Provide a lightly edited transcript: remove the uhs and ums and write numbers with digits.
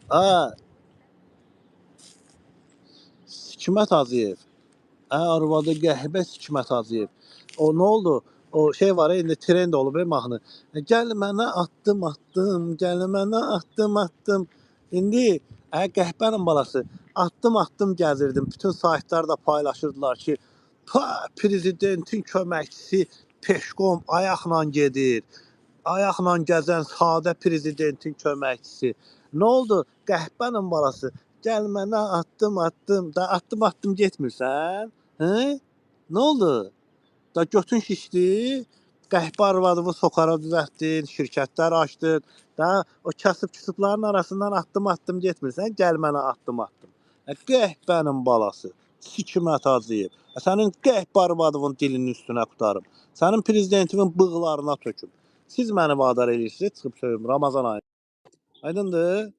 A, Hikmət Hacıyev. Arvadı qəhbə Hikmət Hacıyev. O nə oldu? O şey var ya, indi trend olub mahnı. Gəl mənə atdım atdım, gəl mənə atdım atdım. İndi qəhbənin balası atdım atdım gəzirdim. Bütün saytlarda paylaşırdılar ki, prezidentin köməkçisi peşkom ayaqla gedir. Ayaqla gəzən sadə prezidentin köməkçisi. Nə oldu? Qəhbənin balası. Gəl mənə atdım atdım. Da atdım atdım getmirsən? Hə? Nə oldu? Da götün şişdi. Qəhbə arvadını sokağa düzəltdin, şirkətlər açdın. Da o kasıb-küsubların arasından atdım atdım getmirsən? Gəl mənə atdım atdım. Qəhbənin balası. Hikmət Hacıyev. Sənin qəhbə arvadının dilinin üstünə qutarım. Sənin prezidentimin bığlarına töküm. Siz məni vadar edirsiniz, çıxıb söyüm Ramazan ayı. Aydındır?